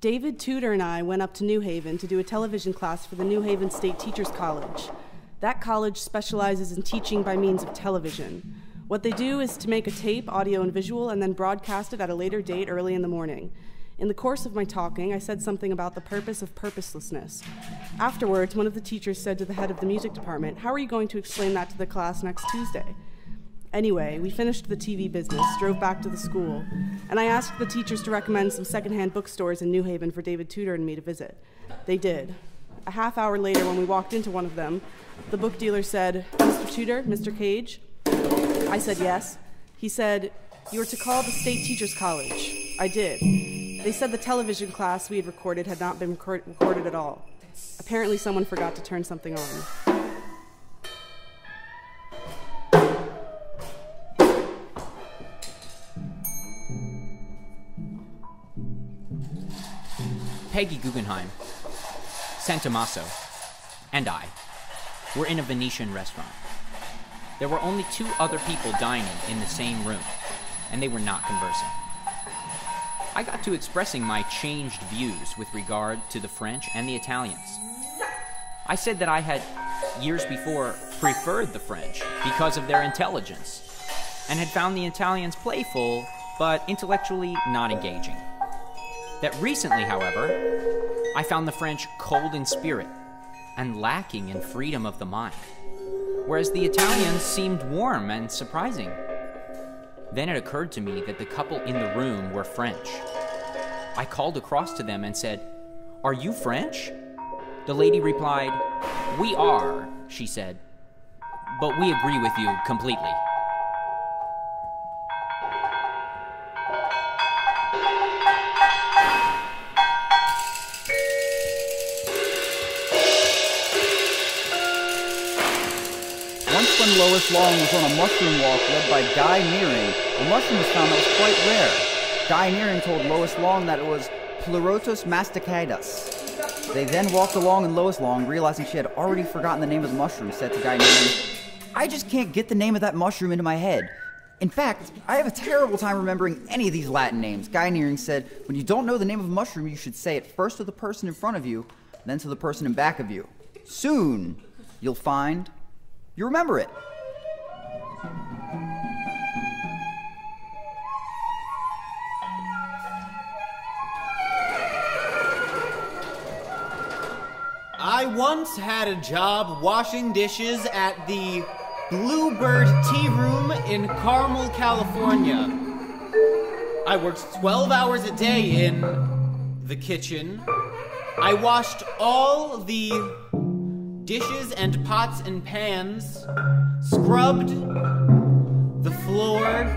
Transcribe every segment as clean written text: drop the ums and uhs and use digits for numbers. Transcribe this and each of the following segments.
David Tudor and I went up to New Haven to do a television class for the New Haven State Teachers College. That college specializes in teaching by means of television. What they do is to make a tape, audio and visual, and then broadcast it at a later date early in the morning. In the course of my talking, I said something about the purpose of purposelessness. Afterwards, one of the teachers said to the head of the music department, "How are you going to explain that to the class next Tuesday?" Anyway, we finished the TV business, drove back to the school, and I asked the teachers to recommend some secondhand bookstores in New Haven for David Tudor and me to visit. They did. A half hour later, when we walked into one of them, the book dealer said, "Mr. Tudor, Mr. Cage?" I said yes. He said, "You are to call the State Teachers College." I did. They said the television class we had recorded had not been recorded at all. Apparently someone forgot to turn something on. Peggy Guggenheim, Santamasso, and I were in a Venetian restaurant. There were only 2 other people dining in the same room, and they were not conversing. I got to expressing my changed views with regard to the French and the Italians. I said that I had, years before, preferred the French because of their intelligence, and had found the Italians playful, but intellectually not engaging. That recently, however, I found the French cold in spirit and lacking in freedom of the mind, whereas the Italians seemed warm and surprising. Then it occurred to me that the couple in the room were French. I called across to them and said, "Are you French?" The lady replied, "We are," she said, "but we agree with you completely." Once when Lois Long was on a mushroom walk led by Guy Nearing, a mushroom was found that was quite rare. Guy Nearing told Lois Long that it was Pleurotus masticatus. They then walked along, and Lois Long, realizing she had already forgotten the name of the mushroom, said to Guy Nearing, "I just can't get the name of that mushroom into my head. In fact, I have a terrible time remembering any of these Latin names." Guy Nearing said, "When you don't know the name of a mushroom, you should say it first to the person in front of you, then to the person in back of you. Soon, you'll find you remember it." I once had a job washing dishes at the Bluebird Tea Room in Carmel, California. I worked 12 hours a day in the kitchen. I washed all the dishes and pots and pans, scrubbed the floor,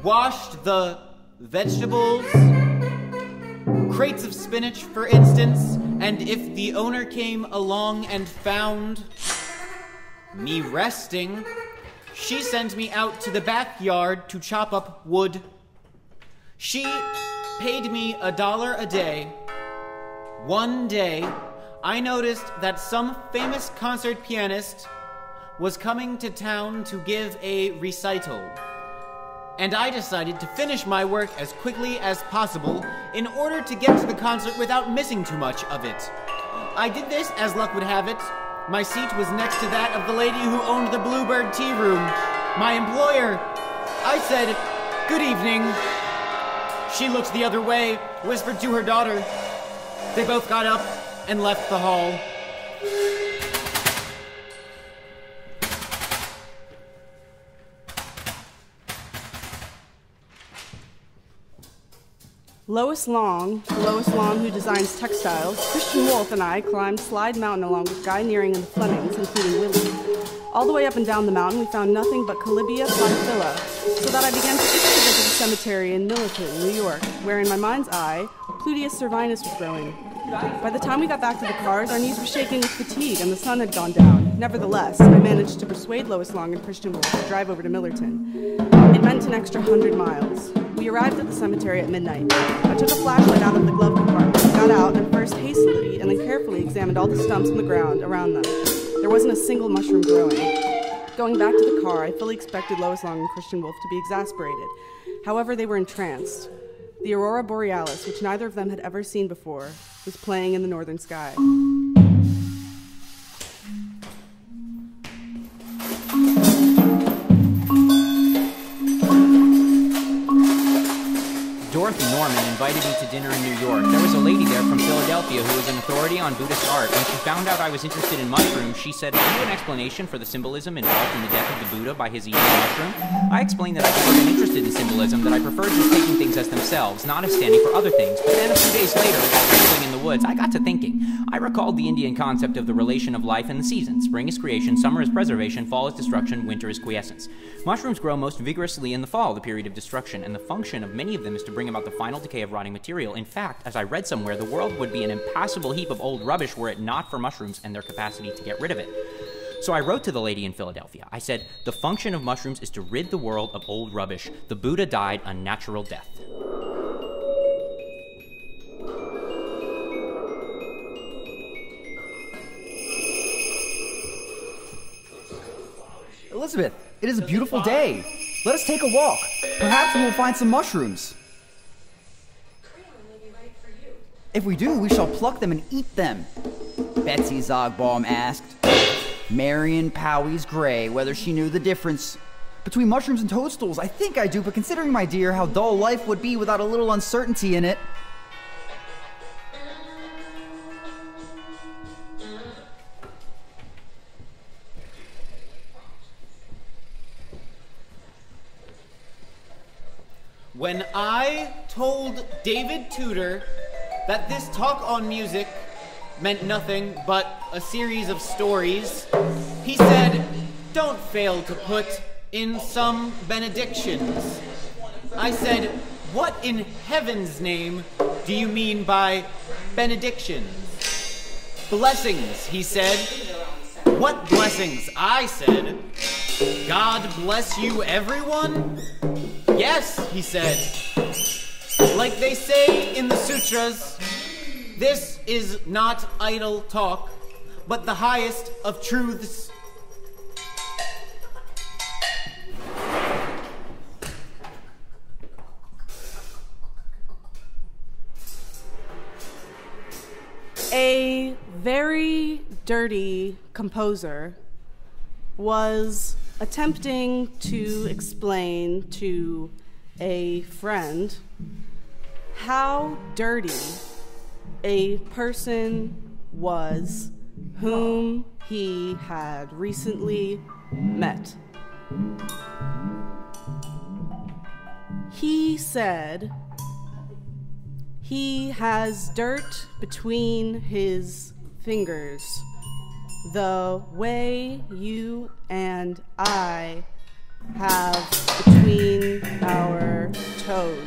washed the vegetables, crates of spinach, for instance, and if the owner came along and found me resting, she sent me out to the backyard to chop up wood. She paid me $1 a day. One day, I noticed that some famous concert pianist was coming to town to give a recital, and I decided to finish my work as quickly as possible in order to get to the concert without missing too much of it. I did this as luck would have it. My seat was next to that of the lady who owned the Bluebird Tea Room, my employer. I said, "Good evening." She looked the other way, whispered to her daughter. They both got up and left the hall. Lois Long who designs textiles, Christian Wolf and I climbed Slide Mountain along with Guy Nearing and the Flemings, including Willie. All the way up and down the mountain, we found nothing but Colibia Planphila, so that I began to itch to visit a cemetery in Millerton, New York, where in my mind's eye, Pluteus cervinus was growing. By the time we got back to the cars, our knees were shaking with fatigue and the sun had gone down. Nevertheless, I managed to persuade Lois Long and Christian Wolf to drive over to Millerton. It meant an extra 100 miles. We arrived at the cemetery at midnight. I took a flashlight out of the glove compartment, got out, and first hastily and then carefully examined all the stumps in the ground around them. There wasn't a single mushroom growing. Going back to the car, I fully expected Lois Long and Christian Wolf to be exasperated. However, they were entranced. The aurora borealis, which neither of them had ever seen before, was playing in the northern sky. Dorothy Norman invited me to dinner in New York. There was a lady there from Philadelphia who was an authority on Buddhist art. When she found out I was interested in mushrooms, she said, "Have you an explanation for the symbolism involved in the death of the Buddha by his eating a mushroom?" I explained that I'd never been interested in symbolism, that I preferred just taking things as themselves, not as standing for other things. But then a few days later, while wrestling in the woods, I got to thinking. I recalled the Indian concept of the relation of life and the seasons. Spring is creation, summer is preservation, fall is destruction, winter is quiescence. Mushrooms grow most vigorously in the fall, the period of destruction, and the function of many of them is to bring about the final decay of rotting material. In fact, as I read somewhere, the world would be an impassable heap of old rubbish were it not for mushrooms and their capacity to get rid of it. So I wrote to the lady in Philadelphia. I said, "The function of mushrooms is to rid the world of old rubbish. The Buddha died a natural death." Elizabeth, it is a beautiful day. Let us take a walk. Perhaps we will find some mushrooms. If we do, we shall pluck them and eat them. Betsy Zogbaum asked Marion Powys Gray whether she knew the difference between mushrooms and toadstools. I think I do, but considering, my dear, how dull life would be without a little uncertainty in it. When I told David Tudor that this talk on music meant nothing but a series of stories, he said, "Don't fail to put in some benedictions." I said, "What in heaven's name do you mean by benedictions?" "Blessings," he said. "What blessings?" I said. "God bless you, everyone?" "Yes," he said. "Like they say in the sutras, this is not idle talk, but the highest of truths." A very dirty composer was attempting to explain to a friend how dirty a person was whom he had recently met. He said he has dirt between his fingers, the way you and I have between our toes.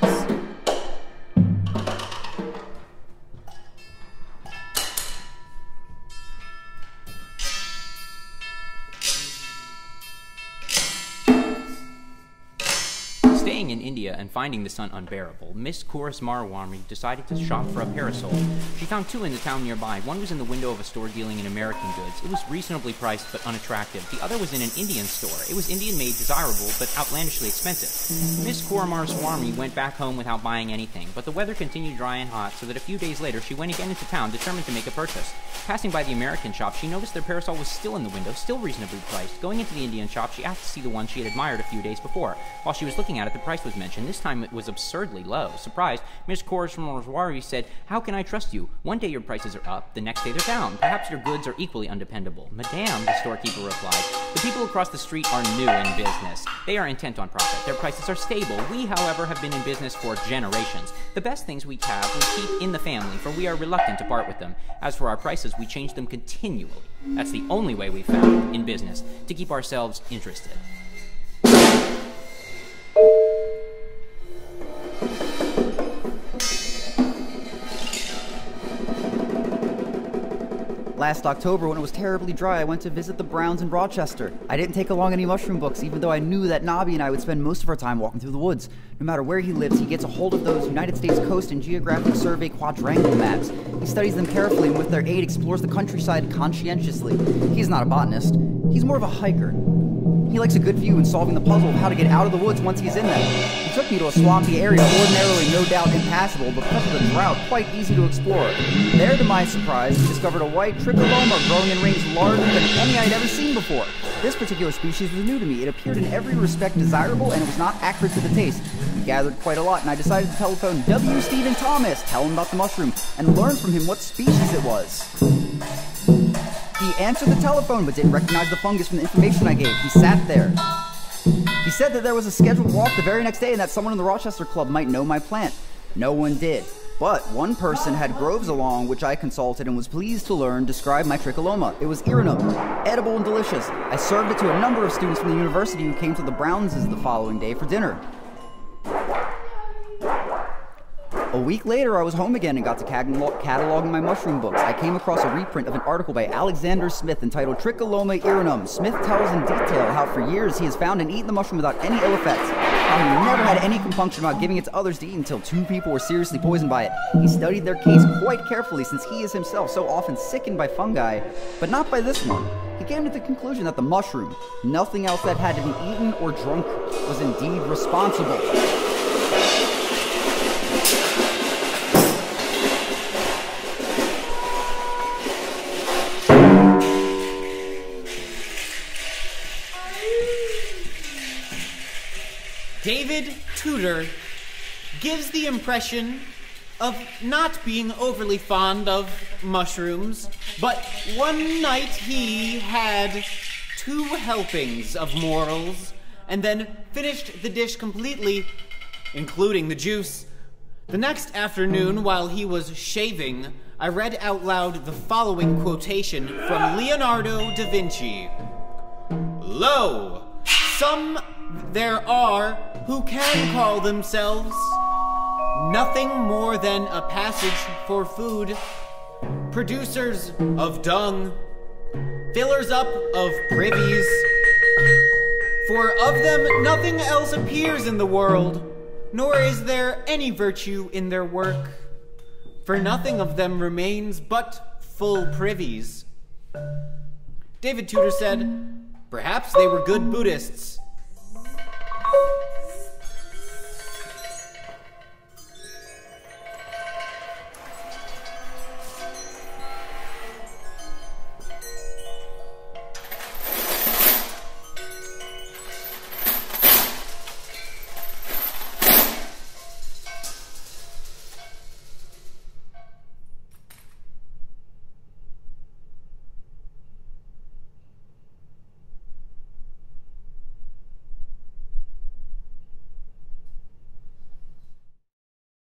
Staying in India and finding the sun unbearable, Miss Chorus Marwami decided to shop for a parasol. She found two in the town nearby. One was in the window of a store dealing in American goods. It was reasonably priced but unattractive. The other was in an Indian store. It was Indian-made, desirable, but outlandishly expensive. Miss Chorus Marwami went back home without buying anything, but the weather continued dry and hot, so that a few days later she went again into town, determined to make a purchase. Passing by the American shop, she noticed their parasol was still in the window, still reasonably priced. Going into the Indian shop, she asked to see the one she had admired a few days before. While she was looking at it, the price was mentioned. This time it was absurdly low. Surprised, Miss Chorus Marwami said, "How can I trust you? One day your prices are up, the next day they're down. Perhaps your goods are equally undependable." "Madame," the storekeeper replied, "the people across the street are new in business. They are intent on profit. Their prices are stable. We, however, have been in business for generations. The best things we have we keep in the family, for we are reluctant to part with them. As for our prices, we change them continually. That's the only way we've found in business to keep ourselves interested." Last October, when it was terribly dry, I went to visit the Browns in Rochester. I didn't take along any mushroom books, even though I knew that Nobby and I would spend most of our time walking through the woods. No matter where he lives, he gets a hold of those United States Coast and Geographic Survey quadrangle maps. He studies them carefully and with their aid explores the countryside conscientiously. He's not a botanist. He's more of a hiker. He He likes a good view and solving the puzzle of how to get out of the woods once he's in them. He took me to a swampy area, ordinarily no doubt impassable, but because of the drought, quite easy to explore. There, to my surprise, we discovered a white tricholoma growing in rings larger than any I'd ever seen before. This particular species was new to me. It appeared in every respect desirable, and it was not acrid to the taste. We gathered quite a lot, and I decided to telephone W. Stephen Thomas, tell him about the mushroom, and learn from him what species it was. He answered the telephone, but didn't recognize the fungus from the information I gave. He sat there. He said that there was a scheduled walk the very next day and that someone in the Rochester Club might know my plant. No one did. But one person had groves along, which I consulted and was pleased to learn described my tricholoma. It was irinum, edible and delicious. I served it to a number of students from the university who came to the Brownses the following day for dinner. A week later, I was home again and got to cataloging my mushroom books. I came across a reprint of an article by Alexander Smith entitled Tricholoma irinum. Smith tells in detail how for years he has found and eaten the mushroom without any ill effects. How he never had any compunction about giving it to others to eat until 2 people were seriously poisoned by it. He studied their case quite carefully since he is himself so often sickened by fungi, but not by this one. He came to the conclusion that the mushroom, nothing else that had to be eaten or drunk, was indeed responsible. David Tudor gives the impression of not being overly fond of mushrooms, but one night he had 2 helpings of morels and then finished the dish completely, including the juice. The next afternoon, while he was shaving, I read out loud the following quotation from Leonardo da Vinci. "Lo, some there are who can call themselves nothing more than a passage for food, producers of dung, fillers up of privies, for of them nothing else appears in the world, nor is there any virtue in their work, for nothing of them remains but full privies." David Tudor said, "Perhaps they were good Buddhists,